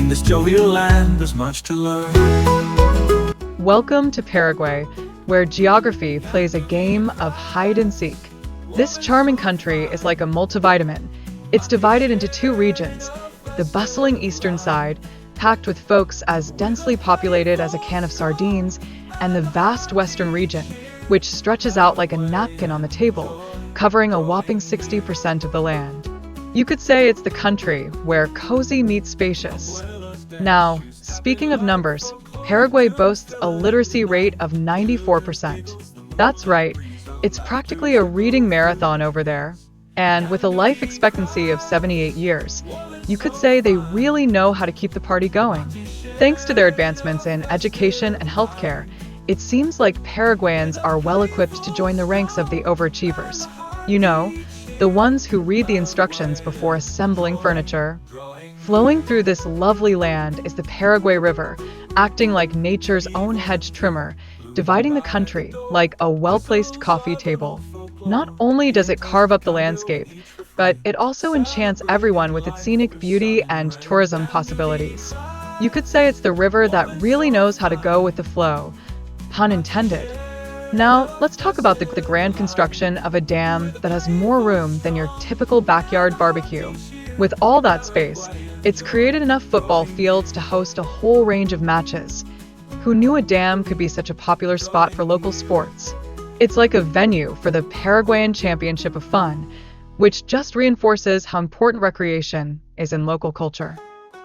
In this jovial land, there's much to learn. Welcome to Paraguay, where geography plays a game of hide and seek. This charming country is like a multivitamin. It's divided into two regions, the bustling eastern side, packed with folks as densely populated as a can of sardines, and the vast western region, which stretches out like a napkin on the table, covering a whopping 60% of the land. You could say it's the country where cozy meets spacious. Now, speaking of numbers, Paraguay boasts a literacy rate of 94%. That's right, it's practically a reading marathon over there. And with a life expectancy of 78 years, you could say they really know how to keep the party going. Thanks to their advancements in education and healthcare, it seems like Paraguayans are well equipped to join the ranks of the overachievers. You know, the ones who read the instructions before assembling furniture. Flowing through this lovely land is the Paraguay River, acting like nature's own hedge trimmer, dividing the country like a well-placed coffee table. Not only does it carve up the landscape, but it also enchants everyone with its scenic beauty and tourism possibilities. You could say it's the river that really knows how to go with the flow. Pun intended. Now, let's talk about the grand construction of a dam that has more room than your typical backyard barbecue. With all that space, it's created enough football fields to host a whole range of matches. Who knew a dam could be such a popular spot for local sports? It's like a venue for the Paraguayan Championship of Fun, which just reinforces how important recreation is in local culture.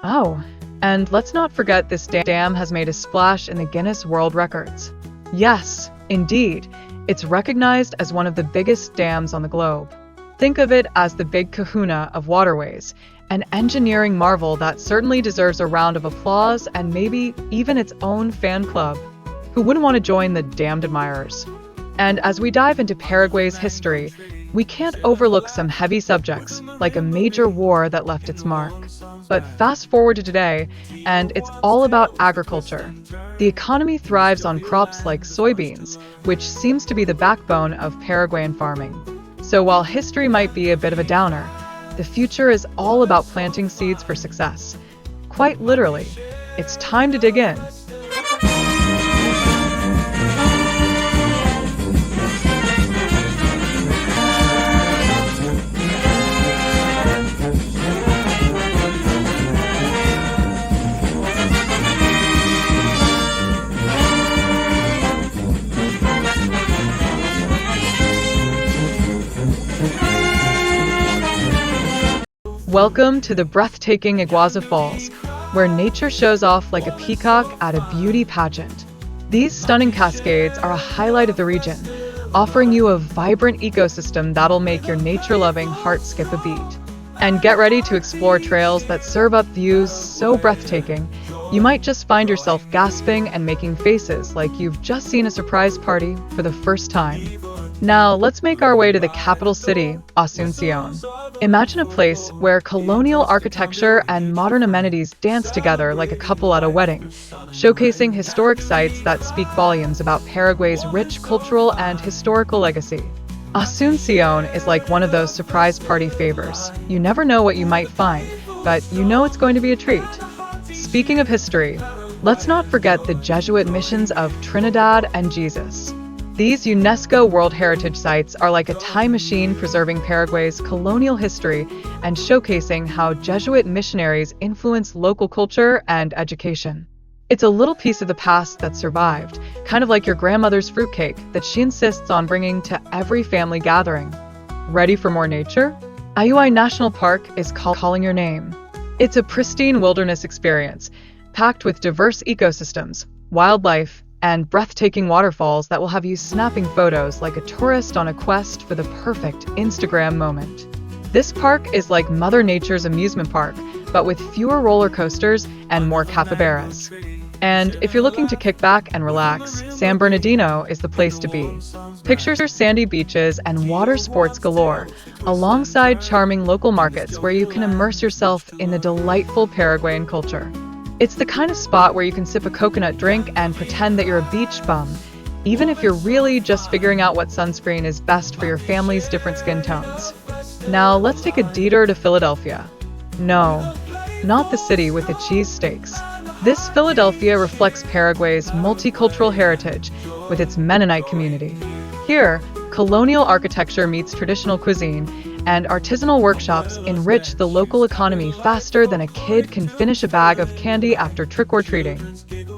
Oh, and let's not forget this dam has made a splash in the Guinness World Records. Yes, indeed, it's recognized as one of the biggest dams on the globe. Think of it as the big kahuna of waterways, an engineering marvel that certainly deserves a round of applause and maybe even its own fan club. Who wouldn't want to join the damned admirers? And as we dive into Paraguay's history, we can't overlook some heavy subjects, like a major war that left its mark. But fast forward to today, and it's all about agriculture. The economy thrives on crops like soybeans, which seems to be the backbone of Paraguayan farming. So while history might be a bit of a downer, the future is all about planting seeds for success. Quite literally, it's time to dig in. Welcome to the breathtaking Iguazu Falls, where nature shows off like a peacock at a beauty pageant. These stunning cascades are a highlight of the region, offering you a vibrant ecosystem that'll make your nature-loving heart skip a beat. And get ready to explore trails that serve up views so breathtaking, you might just find yourself gasping and making faces like you've just seen a surprise party for the first time. Now, let's make our way to the capital city, Asunción. Imagine a place where colonial architecture and modern amenities dance together like a couple at a wedding, showcasing historic sites that speak volumes about Paraguay's rich cultural and historical legacy. Asunción is like one of those surprise party favors. You never know what you might find, but you know it's going to be a treat. Speaking of history, let's not forget the Jesuit missions of Trinidad and Jesus. These UNESCO World Heritage Sites are like a time machine preserving Paraguay's colonial history and showcasing how Jesuit missionaries influenced local culture and education. It's a little piece of the past that survived, kind of like your grandmother's fruitcake that she insists on bringing to every family gathering. Ready for more nature? Ayuay National Park is calling your name. It's a pristine wilderness experience, packed with diverse ecosystems, wildlife, and breathtaking waterfalls that will have you snapping photos like a tourist on a quest for the perfect Instagram moment. This park is like Mother Nature's amusement park, but with fewer roller coasters and more capybaras. And if you're looking to kick back and relax, San Bernardino is the place to be. Picture sandy beaches and water sports galore, alongside charming local markets where you can immerse yourself in the delightful Paraguayan culture. It's the kind of spot where you can sip a coconut drink and pretend that you're a beach bum, even if you're really just figuring out what sunscreen is best for your family's different skin tones. Now let's take a detour to Philadelphia. No, not the city with the cheesesteaks. This Philadelphia reflects Paraguay's multicultural heritage with its Mennonite community. Here, colonial architecture meets traditional cuisine, and artisanal workshops enrich the local economy faster than a kid can finish a bag of candy after trick-or-treating.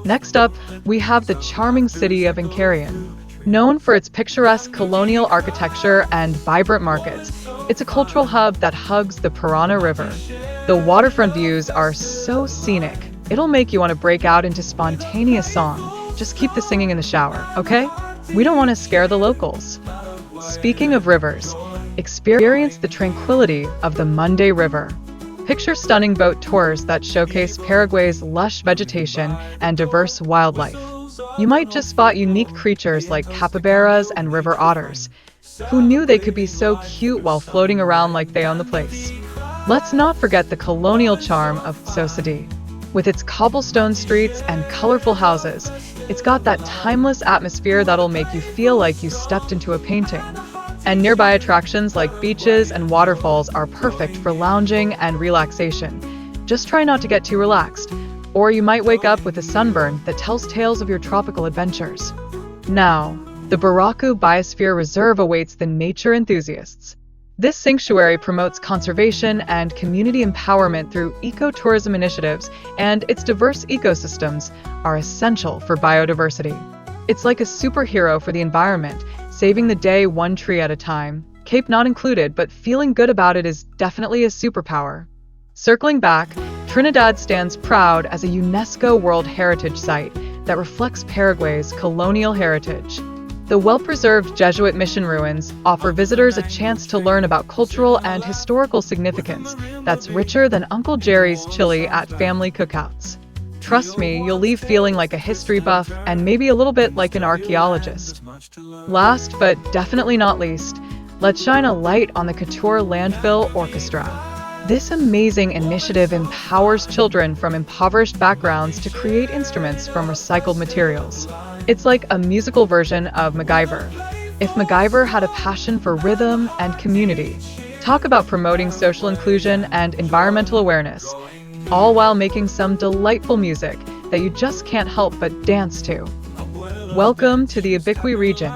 Next up, we have the charming city of Incarrion. Known for its picturesque colonial architecture and vibrant markets, it's a cultural hub that hugs the Parana River. The waterfront views are so scenic, it'll make you want to break out into spontaneous song. Just keep the singing in the shower, okay? We don't want to scare the locals. Speaking of rivers, experience the tranquility of the Monday River. Picture stunning boat tours that showcase Paraguay's lush vegetation and diverse wildlife. You might just spot unique creatures like capybaras and river otters. Who knew they could be so cute while floating around like they own the place? Let's not forget the colonial charm of CID. With its cobblestone streets and colorful houses, it's got that timeless atmosphere that'll make you feel like you stepped into a painting. And nearby attractions like beaches and waterfalls are perfect for lounging and relaxation. Just try not to get too relaxed, or you might wake up with a sunburn that tells tales of your tropical adventures. Now, the Baracu Biosphere Reserve awaits the nature enthusiasts. This sanctuary promotes conservation and community empowerment through ecotourism initiatives, and its diverse ecosystems are essential for biodiversity. It's like a superhero for the environment, saving the day one tree at a time. Cape not included, but feeling good about it is definitely a superpower. Circling back, Trinidad stands proud as a UNESCO World Heritage Site that reflects Paraguay's colonial heritage. The well-preserved Jesuit mission ruins offer visitors a chance to learn about cultural and historical significance that's richer than Uncle Jerry's chili at family cookouts. Trust me, you'll leave feeling like a history buff and maybe a little bit like an archaeologist. Last but definitely not least, let's shine a light on the Couture Landfill Orchestra. This amazing initiative empowers children from impoverished backgrounds to create instruments from recycled materials. It's like a musical version of MacGyver. If MacGyver had a passion for rhythm and community, talk about promoting social inclusion and environmental awareness, all while making some delightful music that you just can't help but dance to. Welcome to the Iquique region,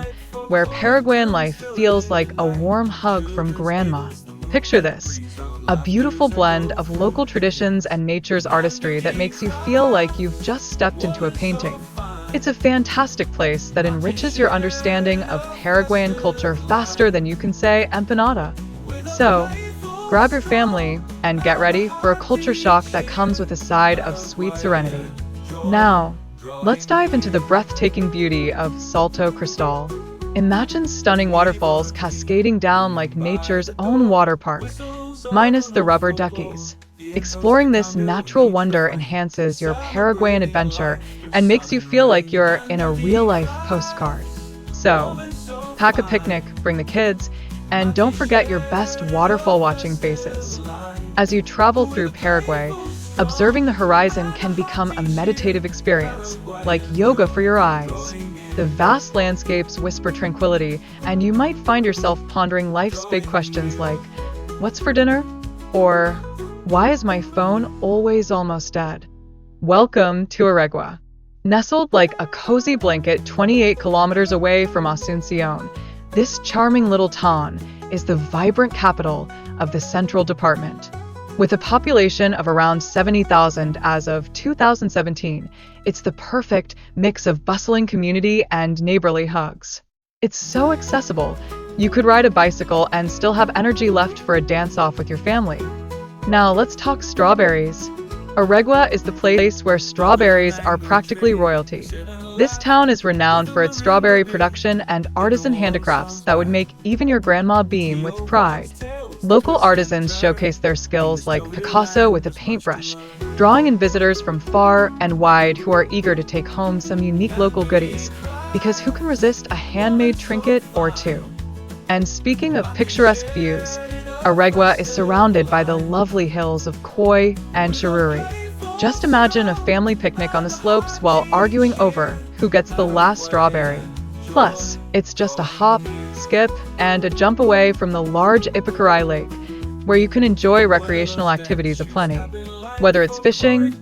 where Paraguayan life feels like a warm hug from grandma. Picture this, a beautiful blend of local traditions and nature's artistry that makes you feel like you've just stepped into a painting. It's a fantastic place that enriches your understanding of Paraguayan culture faster than you can say empanada. So, grab your family and get ready for a culture shock that comes with a side of sweet serenity. Now, let's dive into the breathtaking beauty of Salto Cristal. Imagine stunning waterfalls cascading down like nature's own water park, minus the rubber duckies. Exploring this natural wonder enhances your Paraguayan adventure and makes you feel like you're in a real-life postcard. So, pack a picnic, bring the kids, and don't forget your best waterfall watching faces. As you travel through Paraguay, observing the horizon can become a meditative experience, like yoga for your eyes. The vast landscapes whisper tranquility, and you might find yourself pondering life's big questions like, what's for dinner? Or, why is my phone always almost dead? Welcome to Aregua. Nestled like a cozy blanket 28 kilometers away from Asuncion, this charming little town is the vibrant capital of the Central Department. With a population of around 70,000 as of 2017, it's the perfect mix of bustling community and neighborly hugs. It's so accessible, you could ride a bicycle and still have energy left for a dance-off with your family. Now let's talk strawberries. Aregua is the place where strawberries are practically royalty. This town is renowned for its strawberry production and artisan handicrafts that would make even your grandma beam with pride. Local artisans showcase their skills like Picasso with a paintbrush, drawing in visitors from far and wide who are eager to take home some unique local goodies, because who can resist a handmade trinket or two? And speaking of picturesque views, Aregua is surrounded by the lovely hills of Coy and Chiruri. Just imagine a family picnic on the slopes while arguing over who gets the last strawberry. Plus, it's just a hop, skip, and a jump away from the large Ipicaray Lake, where you can enjoy recreational activities aplenty. Whether it's fishing,